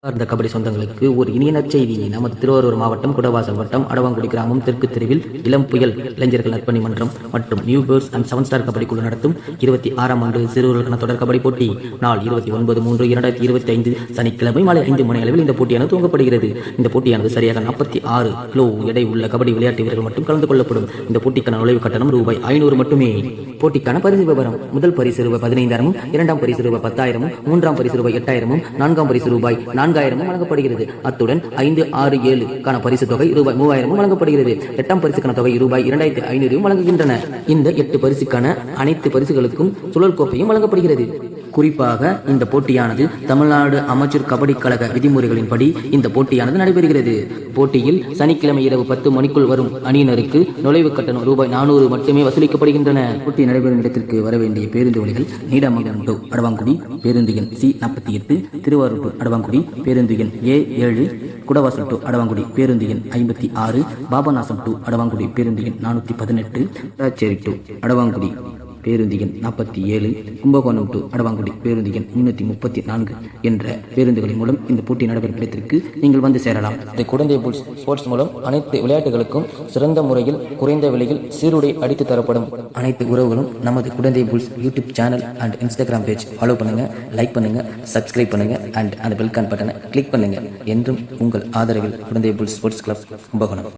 சார்ந்த கபடி சொந்தங்களுக்கு ஒரு இனிய நற்செய்தி. நமது திருவாரூர் மாவட்டம் குடவாசல் வட்டம் அடவாங்குடி கிராமம் தெற்கு தெருவில் இளம் புயல் இளைஞர்கள் நற்பணி மன்றம் மற்றும் new bears and 7 star kabaddi குழு நடத்தும் 26ஆம் ஆண்டு சிறுவர்களுக்கான தொடர் கபடி போட்டி நாள் 29/3/2025 சனிக்கிழமை மாலை 5 மணி அளவில் இந்த போட்டியானது துவங்கப்படுகிறது. இந்த போட்டியானது சரியாக 46 கிலோ எடை உள்ள கபடி விளையாட்டு வீரர்கள் மட்டும் கலந்து கொள்ளப்படும். இந்த போட்டிக்கான நுழைவு கட்டணம் ரூபாய் 500 மட்டுமே. போட்டிக்கான பரிசு விவரம்: முதல் பரிசு ரூபாய் 15,000, இரண்டாம் பரிசு ரூபாய் 10,000, மூன்றாம் பரிசு ரூபாய் 8,000, நான்காம் பரிசு ரூபாய் 4,000 வழங்கப்படுகிறது. அத்துடன் 5, 6, 7 பரிசு தொகை ரூபாய் 3,000 வழங்கப்படுகிறது. 8ஆம் பரிசுக்கான தொகை ரூபாய் 2,500 வழங்குகின்றன. இந்த 8 பரிசுக்கான அனைத்து பரிசுகளுக்கும் சுழல் கோப்பையும் வழங்கப்படுகிறது. குறிப்பாக இந்த போட்டியானது தமிழ்நாடு அமைச்சர் கபடி கழக விதிமுறைகளின்படி இந்த போட்டியானது நடைபெறுகிறது. போட்டியில் சனிக்கிழமை இரவு 10 மணிக்குள் வரும் அணியினருக்கு நுழைவு கட்டணம் ரூபாய் 400 மட்டுமே வசூலிக்கப்படுகின்றன. போட்டி நடைபெறும் இடத்திற்கு வர வேண்டிய பேருந்து வழிகள்: நீடாமங்கலம் டு அடவாங்குடி பேருந்து எண் C48, திருவாரூர் டு அடவாங்குடி பேருந்து எண் A7, குடவாசல் டு அடவாங்குடி பேருந்து எண் 56, பாபநாசம் டு அடவாங்குடி பேருந்து எண் 418, சேரி டு அடவாங்குடி பேருந்து எண் 47, கும்பகோணம் டு அடவாங்குடி பேருந்து எண் 334 என்ற பேருந்துகளின் மூலம் இந்த போட்டி நடைபெறும் இடத்திற்கு நீங்கள் வந்து சேரலாம். இந்த குடந்தை புல்ஸ் ஸ்போர்ட்ஸ் மூலம் அனைத்து விளையாட்டுகளுக்கும் சிறந்த முறையில் குறைந்த விலையில் சீருடை அடித்து தரப்படும். அனைத்து உறவுகளும் நமது Kudanthai Bulls YouTube channel and Instagram page follow பண்ணுங்க, லைக் பண்ணுங்க, சப்ஸ்கிரைப் பண்ணுங்க அண்ட் அந்த பெல் பட்டனை கிளிக் பண்ணுங்க. என்றும் உங்கள் ஆதரவில் Kudanthai Bulls sports club Kumbakonam.